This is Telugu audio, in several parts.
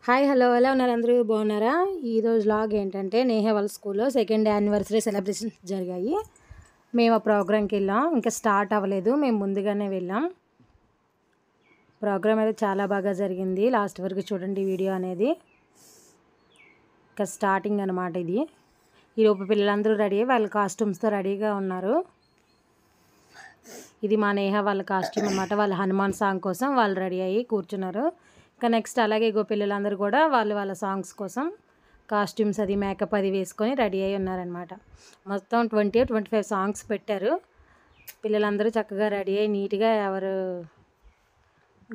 హాయ్ హలో ఎలా ఉన్నారు అందరూ బాగున్నారా? ఈరోజు వ్లాగ్ ఏంటంటే నేహ వాళ్ళ స్కూల్లో సెకండ్ యానివర్సరీ సెలబ్రేషన్స్ జరిగాయి. మేము ఆ ప్రోగ్రామ్కి వెళ్ళాం. ఇంకా స్టార్ట్ అవ్వలేదు, మేము ముందుగానే వెళ్ళాం. ప్రోగ్రామ్ అయితే చాలా బాగా జరిగింది. లాస్ట్ వరకు చూడండి వీడియో అనేది. ఇంకా స్టార్టింగ్ అనమాట ఇది. ఈలోపు పిల్లలందరూ రెడీ అయ్యి వాళ్ళ కాస్ట్యూమ్స్తో రెడీగా ఉన్నారు. ఇది మా నేహ వాళ్ళ కాస్ట్యూమ్ అనమాట. వాళ్ళ హనుమాన్ సాంగ్ కోసం వాళ్ళు రెడీ అయ్యి కూర్చున్నారు. ఇంకా నెక్స్ట్ అలాగే పిల్లలందరూ కూడా వాళ్ళ సాంగ్స్ కోసం కాస్ట్యూమ్స్ అది మేకప్ అది వేసుకొని రెడీ అయ్యి ఉన్నారనమాట. మొత్తం 20-25 సాంగ్స్ పెట్టారు. పిల్లలందరూ చక్కగా రెడీ అయ్యి నీట్గా ఎవరు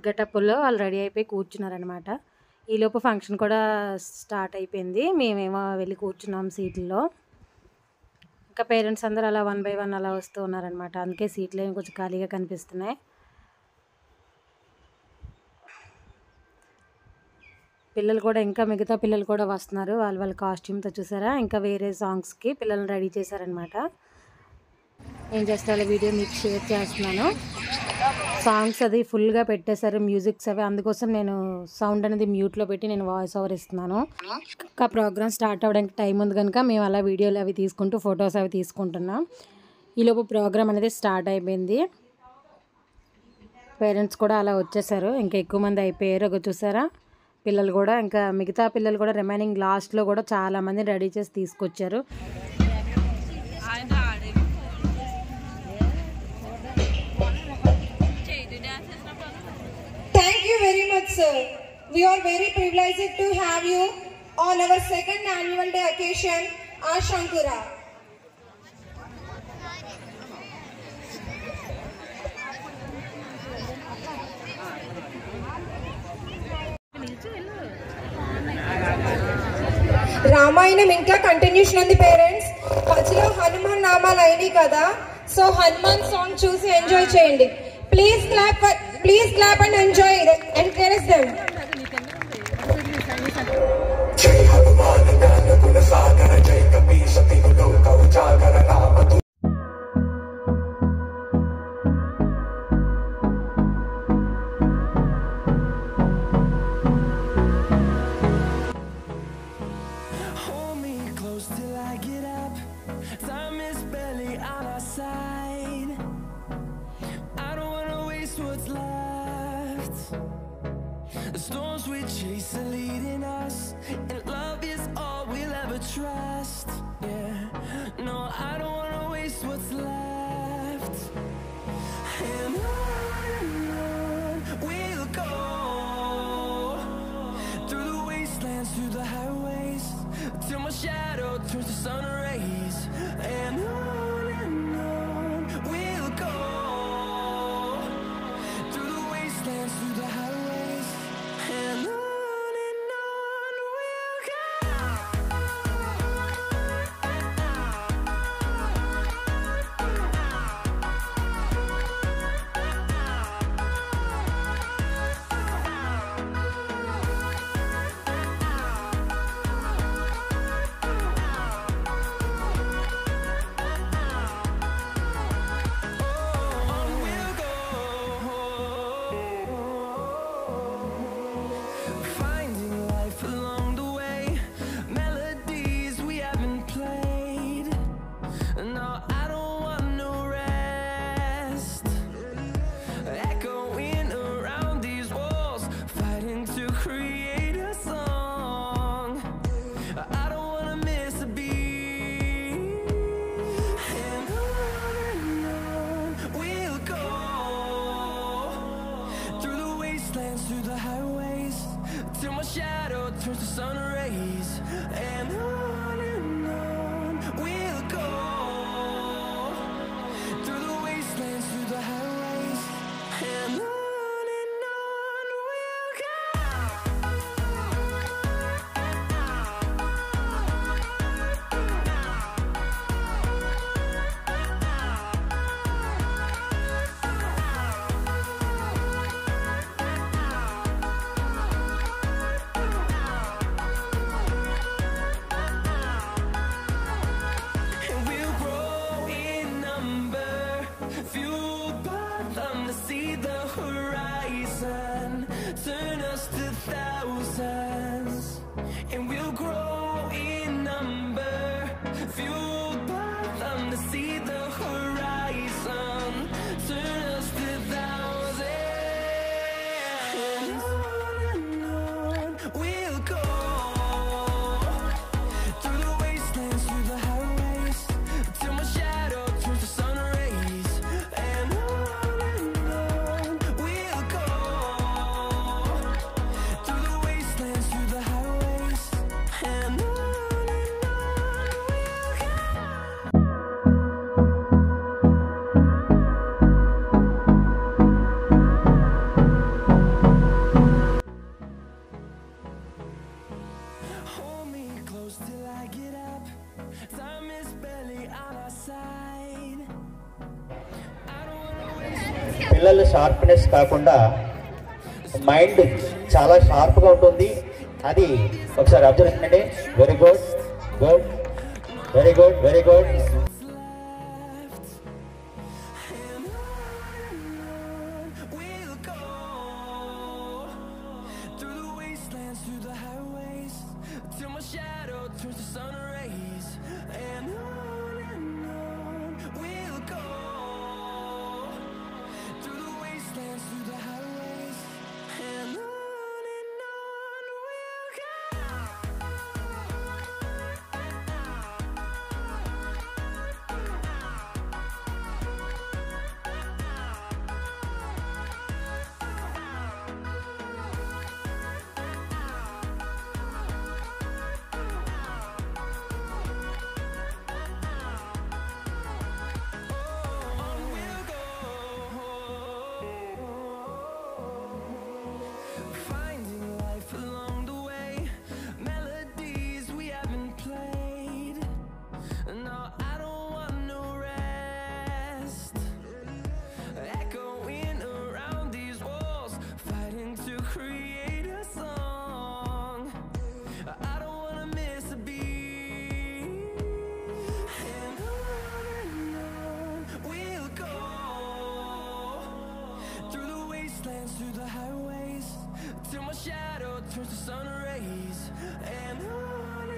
గెటప్లో వాళ్ళు రెడీ అయిపోయి కూర్చున్నారనమాట. ఈలోపు ఫంక్షన్ కూడా స్టార్ట్ అయిపోయింది. మేమేమో వెళ్ళి కూర్చున్నాం సీట్లలో. ఇంకా పేరెంట్స్ అందరూ అలా 1 by 1 అలా వస్తూ ఉన్నారనమాట. అందుకే సీట్లు ఏమి కొంచెం ఖాళీగా కనిపిస్తున్నాయి. పిల్లలు కూడా ఇంకా మిగతా పిల్లలు కూడా వస్తున్నారు. వాళ్ళ కాస్ట్యూమ్తో చూసారా. ఇంకా వేరే సాంగ్స్కి పిల్లల్ని రెడీ చేశారనమాట. నేను జస్ట్ అలా వీడియో మీకు షేర్ చేస్తున్నాను. సాంగ్స్ అది ఫుల్గా పెట్టేశారు, మ్యూజిక్స్ అవి. అందుకోసం నేను సౌండ్ అనేది మ్యూట్లో పెట్టి నేను వాయిస్ ఓవర్ ఇస్తున్నాను. ఇంకా ప్రోగ్రామ్ స్టార్ట్ అవ్వడానికి టైం ఉంది కనుక మేము అలా వీడియోలు అవి తీసుకుంటూ ఫొటోస్ అవి తీసుకుంటున్నాం. ఈలోపు ప్రోగ్రామ్ అనేది స్టార్ట్ అయిపోయింది. పేరెంట్స్ కూడా అలా వచ్చేసారు. ఇంకా ఎక్కువ మంది అయిపోయారు. ఒక చూసారా పిల్లలు కూడా. ఇంకా మిగతా పిల్లలు కూడా రిమైనింగ్ లాస్ట్లో కూడా చాలామంది రెడీ చేసి తీసుకొచ్చారు. Thank you very much, sir. We are very privileged to have you on our second annual day occasion, Ashankura. Ramayanam ఇంకా కంటిన్యూషన్ ఉంది పేరెంట్స్. మధ్యలో హనుమాన్ నామాలు అయినాయి కదా, సో హనుమాన్ సాంగ్ చూసి ఎంజాయ్ చేయండి. Please clap and enjoy, encourage them. జై హనుమాన్ జ్ఞాన గుణ సాగర జై కపీశ తిరులో కౌజాగర రామదు. Time is barely on our side. I don't wanna waste what's left. The storms we chase are leading us, and love is all we'll ever trust. Yeah, no, I don't wanna waste what's left. And on we'll go, through the wastelands, through the highways, till my shadow turns to sun rays. And on we'll go, through the wastelands, through the highways. And on we'll go. Through the highways, till my shadow turns to sun rays. And on we'll go, through the wastelands, through the highways. And on we'll go. close till I get up. Time is barely on our side. I don't wanna waste పిల్లల షార్ప్నెస్ కాకుండా మైండ్ చాలా షార్ప్గా ఉంటుంది. అది ఒకసారి అబ్జర్వ్ చేయండి. Very good, good, very good, very good. what's left. And on we'll go, through the wastelands, through the highways, till my shadow turns to sun rays. And on we'll go, through the wastelands, through the highways. And on we'll go. Finding life along the way, melodies we haven't played. No, I don't want no rest. Echoing around these walls, fighting to create a song. I don't wanna miss a beat. And on we'll go, through the wastelands, through the highways, till my shadow turns to sun rays. And on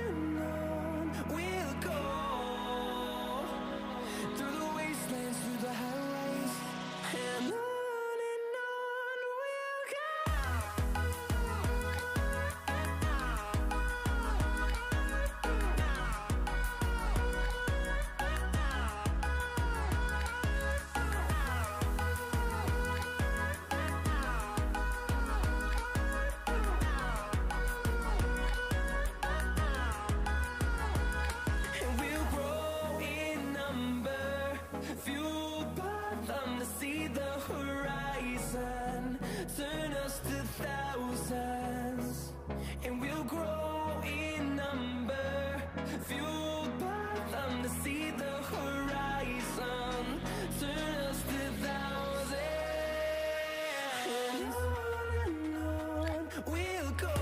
we'll go, through the wastelands, through the highways. And on we'll go. And we'll grow in number, fueled by them to see the horizon, turn us to thousands. And we'll grow in number, fueled by them to see the horizon, turn us to thousands. And on we'll go,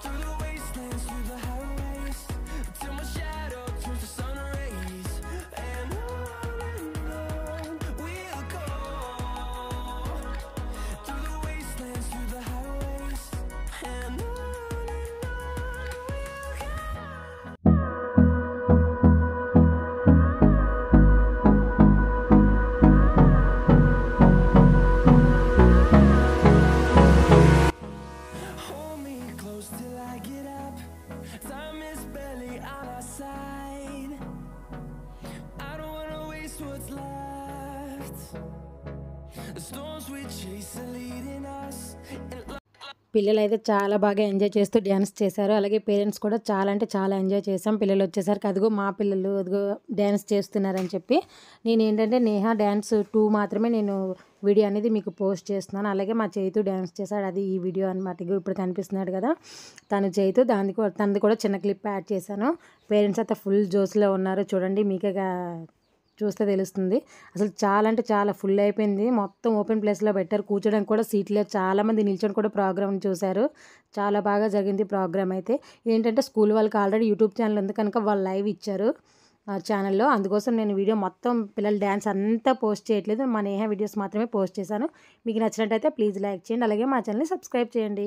through the wastelands, through the highways, till my shadow turns to sun rays. And on we'll go, through the wastelands, through the highways. And on we'll go. Hold me close till I get up. Time is barely on our side. I don't wanna waste what's left. The storms we chase are leading us. And పిల్లలు అయితే చాలా బాగా ఎంజాయ్ చేస్తూ డ్యాన్స్ చేశారు. అలాగే పేరెంట్స్ కూడా చాలా అంటే చాలా ఎంజాయ్ చేసాం. పిల్లలు వచ్చేసరికి అదిగో మా పిల్లలు అదిగో డ్యాన్స్ చేస్తున్నారని చెప్పి నేను ఏంటంటే నేహా డ్యాన్స్ 2 మాత్రమే నేను వీడియో అనేది మీకు పోస్ట్ చేస్తున్నాను. అలాగే మా చైతు డ్యాన్స్ చేశాడు, అది ఈ వీడియో అనమాట. ఇగో ఇప్పుడు కనిపిస్తున్నాడు కదా తను చైతు, తనది కూడా చిన్న క్లిప్ యాడ్ చేశాను. పేరెంట్స్ అయితే ఫుల్ జోస్లో ఉన్నారు. చూడండి, మీకే చూస్తే తెలుస్తుంది. అసలు చాలా అంటే చాలా ఫుల్ అయిపోయింది. మొత్తం ఓపెన్ ప్లేస్లో పెట్టారు, కూర్చోడానికి కూడా సీట్లే. చాలామంది నిల్చొని కూడా ప్రోగ్రామ్ చూశారు. చాలా బాగా జరిగింది ప్రోగ్రామ్ అయితే. ఏంటంటే స్కూల్ వాళ్ళకి ఆల్రెడీ యూట్యూబ్ ఛానల్ ఉంది కనుక వాళ్ళు లైవ్ ఇచ్చారు ఛానల్లో. అందుకోసం నేను వీడియో మొత్తం పిల్లల డ్యాన్స్ అంతా పోస్ట్ చేయట్లేదు, మా నేహా వీడియోస్ మాత్రమే పోస్ట్ చేశాను. మీకు నచ్చినట్టయితే ప్లీజ్ లైక్ చేయండి, అలాగే మా ఛానల్ని సబ్స్క్రైబ్ చేయండి.